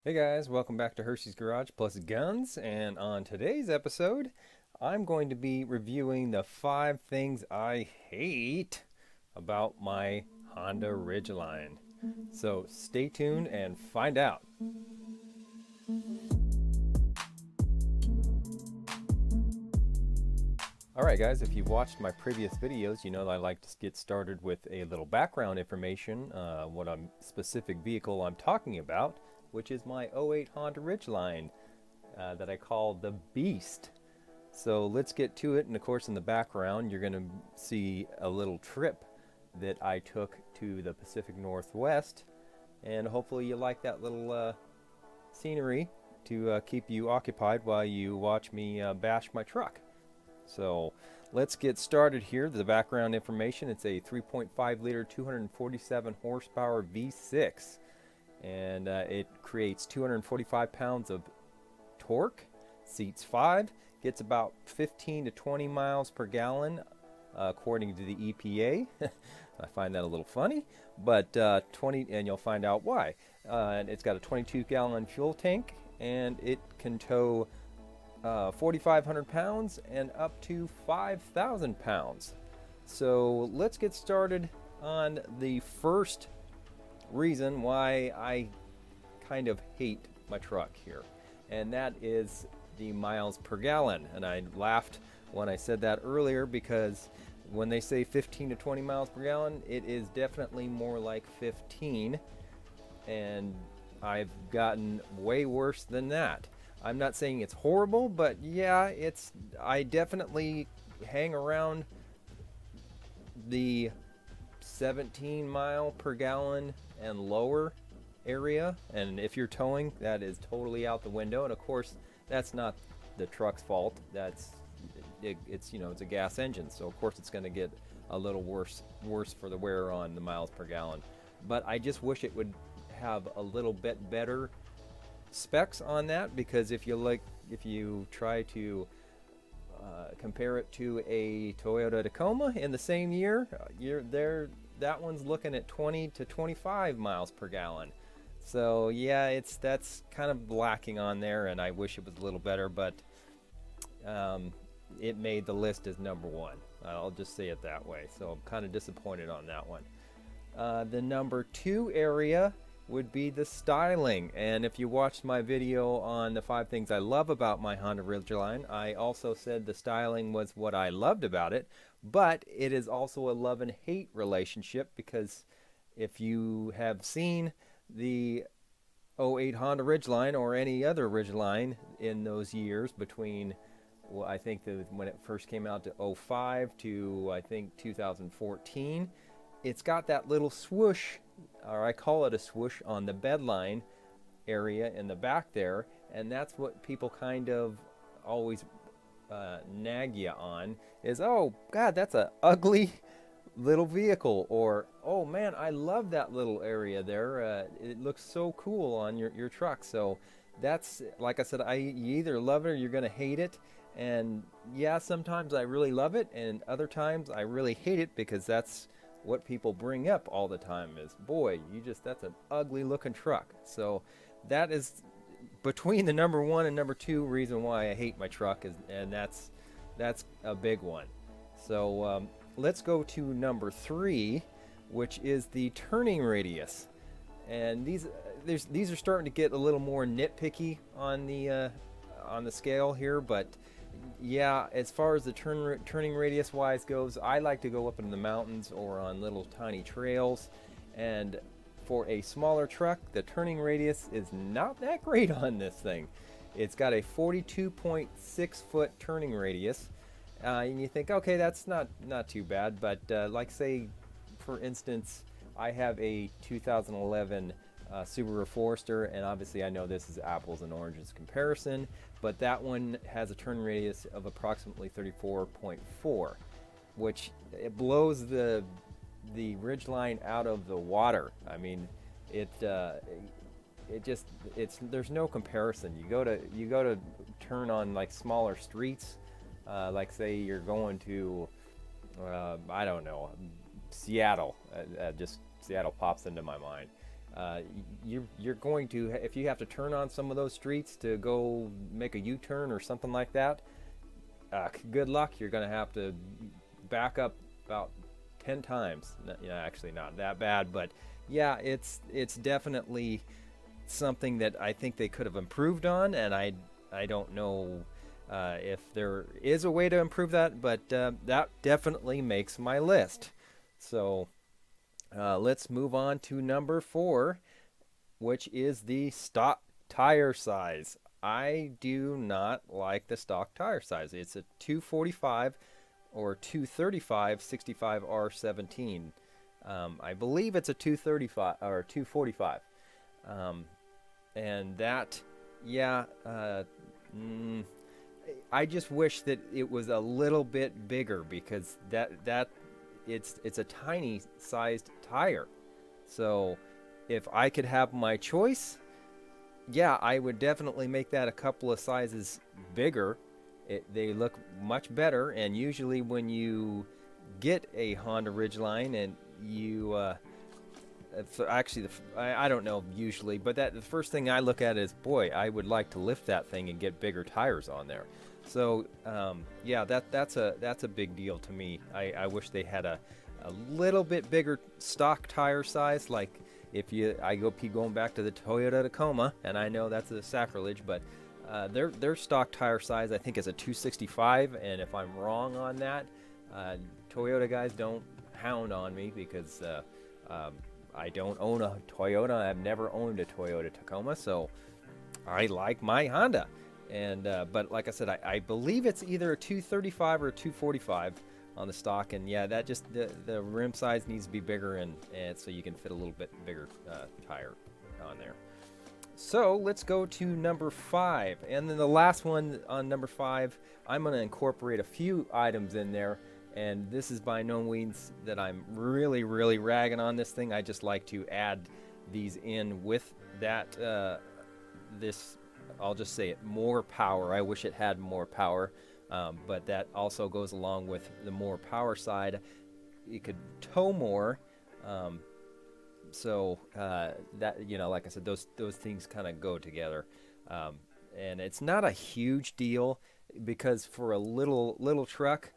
Hey guys, welcome back to Hershey's Garage Plus Guns, and on today's episode, I'm going to be reviewing the 5 things I hate about my Honda Ridgeline. So stay tuned and find out. Alright guys, if you've watched my previous videos, you know that I like to get started with a little background information, what specific vehicle I'm talking about, which is my '08 Honda Ridgeline that I call the Beast. So let's get to it, and of course in the background you're going to see a little trip that I took to the Pacific Northwest, and hopefully you like that little scenery to keep you occupied while you watch me bash my truck. So let's get started here. The background information, it's a 3.5 liter 247 horsepower V6, and it creates 245 pounds of torque, seats 5, gets about 15 to 20 miles per gallon according to the EPA. I find that a little funny, but 20, and you'll find out why. It's got a 22-gallon fuel tank, and it can tow 4,500 pounds and up to 5,000 pounds. So let's get started on the first reason why I kind of hate my truck here, and that is the miles per gallon. And I laughed when I said that earlier, because when they say 15 to 20 miles per gallon, it is definitely more like 15, and I've gotten way worse than that. I'm not saying it's horrible, but yeah, I definitely hang around the 17 mile per gallon and lower area, and if you're towing, that is totally out the window. And of course, that's not the truck's fault. It's a gas engine, so of course it's going to get a little worse for the wear on the miles per gallon. But I just wish it would have a little bit better specs on that, because if you try to compare it to a Toyota Tacoma in the same year, that one's looking at 20 to 25 miles per gallon. So yeah, that's kind of lacking on there, and I wish it was a little better, but it made the list as number one. I'll just say it that way. So I'm kind of disappointed on that one. The number 2 area would be the styling. And if you watched my video on the 5 things I love about my Honda Ridgeline, I also said the styling was what I loved about it, but it is also a love and hate relationship, because if you have seen the '08 Honda Ridgeline or any other Ridgeline in those years between, well, I think when it first came out to '05 to I think 2014, it's got that little swoosh, or I call it a swoosh, on the bedline area in the back there, and that's what people kind of always nag you on, is, oh god, that's a ugly little vehicle, or oh man, I love that little area there, it looks so cool on your truck. So that's, like I said, you either love it or you're gonna hate it. And yeah, sometimes I really love it, and other times I really hate it, because that's what people bring up all the time is, boy, that's an ugly looking truck. So that is between the number 1 and number 2 reason why I hate my truck, and that's a big one. So let's go to number 3, which is the turning radius. And these are starting to get a little more nitpicky on the scale here, but yeah, as far as the turning radius wise goes, I like to go up in the mountains or on little tiny trails, and for a smaller truck, the turning radius is not that great on this thing. It's got a 42.6 foot turning radius, and you think, okay, that's not too bad, but like, say for instance, I have a 2011 Subaru Forester, and obviously I know this is apples and oranges comparison, but that one has a turn radius of approximately 34.4, which it blows the Ridgeline out of the water. I mean, there's no comparison. You go to turn on like smaller streets, like say you're going to I don't know, Seattle. Just Seattle pops into my mind. You're going to, if you have to turn on some of those streets to go make a U-turn or something like that, good luck. You're going to have to back up about 10 times. Actually not that bad, but yeah, it's definitely something that I think they could have improved on, and I don't know if there is a way to improve that, but that definitely makes my list. So let's move on to number 4, which is the stock tire size. I do not like the stock tire size. It's a 245 or 235 65R17. I believe it's a 235 or 245. And that, yeah, I just wish that it was a little bit bigger, because it's a tiny sized tire. So if I could have my choice, yeah, I would definitely make that a couple of sizes bigger. They look much better, and usually when you get a Honda Ridgeline and you I don't know usually, but the first thing I look at is, boy, I would like to lift that thing and get bigger tires on there. So yeah, that's a big deal to me. I wish they had a little bit bigger stock tire size. Like if I keep going back to the Toyota Tacoma, and I know that's a sacrilege, but their stock tire size I think is a 265, and if I'm wrong on that, Toyota guys, don't hound on me, because I don't own a Toyota. I've never owned a Toyota Tacoma, so I like my Honda. And but like I said, I believe it's either a 235 or a 245 on the stock, and yeah, that just the rim size needs to be bigger, and so you can fit a little bit bigger tire on there. So let's go to number 5, and then the last one on number 5, I'm going to incorporate a few items in there. And this is by no means that I'm really ragging on this thing. I just like to add these in with that, this, I'll just say it, more power. I wish it had more power, but that also goes along with the more power side. You could tow more, so that, like I said, those things kind of go together. And it's not a huge deal, because for a little truck,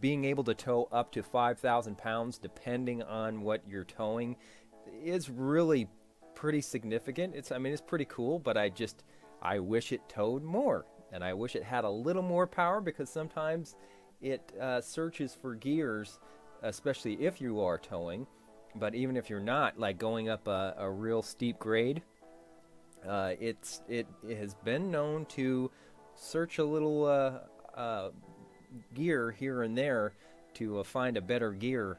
being able to tow up to 5,000 pounds, depending on what you're towing, is really pretty significant. It's pretty cool, but I wish it towed more, and I wish it had a little more power, because sometimes it searches for gears, especially if you are towing. But even if you're not, like going up a real steep grade, it has been known to search a little gear here and there to find a better gear,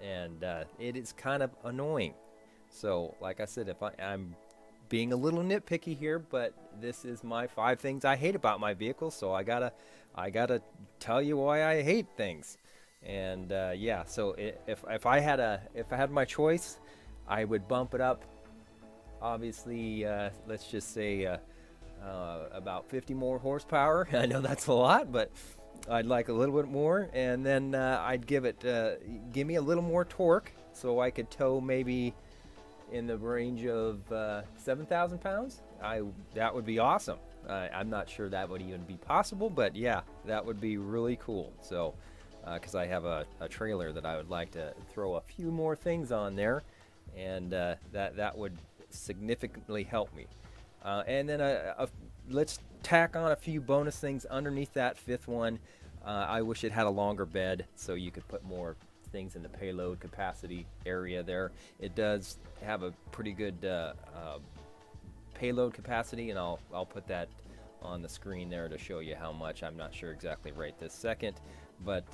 and it is kind of annoying. So like I said, if I'm being a little nitpicky here, but this is my 5 things I hate about my vehicle, so I gotta tell you why I hate things. And yeah, so if I had my choice, I would bump it up, obviously, let's just say about 50 more horsepower. I know that's a lot, but I'd like a little bit more. And then I'd give me a little more torque, so I could tow maybe in the range of 7,000 pounds. That would be awesome. I'm not sure that would even be possible, but yeah, that would be really cool. So because I have a trailer that I would like to throw a few more things on there, and that would significantly help me. And then let's tack on a few bonus things underneath that 5th one. I wish it had a longer bed, so you could put more things in the payload capacity area there. It does have a pretty good payload capacity, and I'll put that on the screen there to show you how much. I'm not sure exactly right this second, but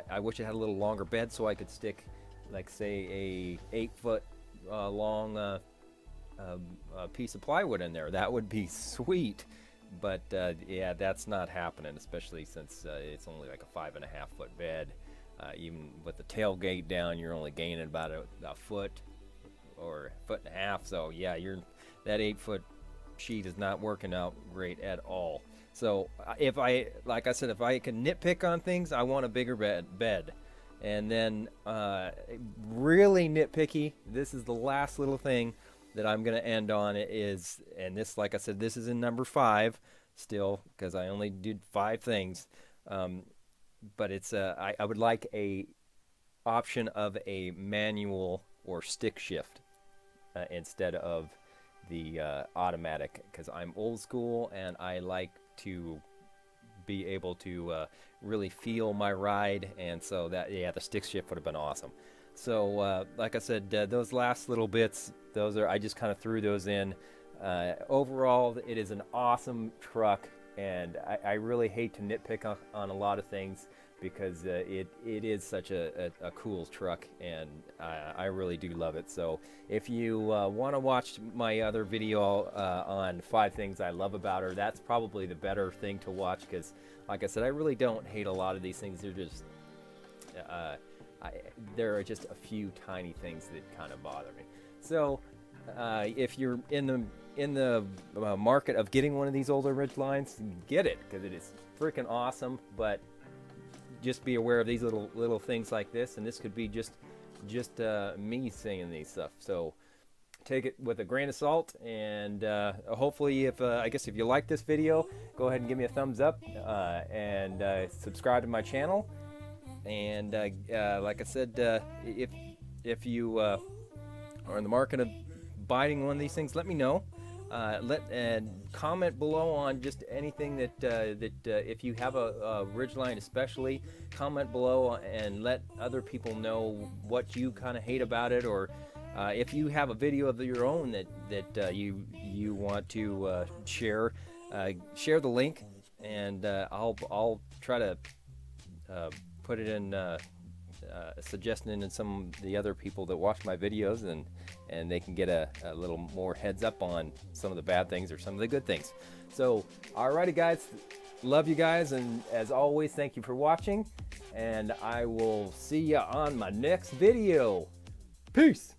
I wish it had a little longer bed, so I could stick, like, say, a 8-foot long a piece of plywood in there. That would be sweet, but yeah, that's not happening, especially since it's only like a 5.5-foot bed. Even with the tailgate down, you're only gaining about a foot or a foot and a half. So yeah, that 8-foot sheet is not working out great at all. So like I said, if I can nitpick on things, I want a bigger bed. And then really nitpicky, this is the last little thing that I'm going to end on, is, and this, like I said, this is in number 5 still, because I only did 5 things. But it's I would like a option of a manual or stick shift instead of the automatic, because I'm old school and I like to be able to really feel my ride, and so that, yeah, the stick shift would have been awesome. So like I said, those last little bits, those are, I just kind of threw those in. Overall, it is an awesome truck, and I really hate to nitpick on a lot of things, because it is such a cool truck, and I really do love it. So if you want to watch my other video on 5 things I love about her, that's probably the better thing to watch, because like I said, I really don't hate a lot of these things. They're just there are just a few tiny things that kind of bother me. So if you're in the market of getting one of these older Ridgelines, get it, because it is freaking awesome. But just be aware of these little things like this, and this could be just me saying these stuff. So take it with a grain of salt, and hopefully, I guess if you like this video, go ahead and give me a thumbs up, and subscribe to my channel. And like I said, if you are in the market of buying one of these things, let me know. And comment below on just anything that if you have a Ridgeline, especially, comment below and let other people know what you kind of hate about it, or if you have a video of your own that you want to share the link, and I'll try to put it in suggesting in some of the other people that watch my videos, and they can get a little more heads up on some of the bad things or some of the good things. So alrighty guys, love you guys, and as always, thank you for watching, and I will see you on my next video. Peace.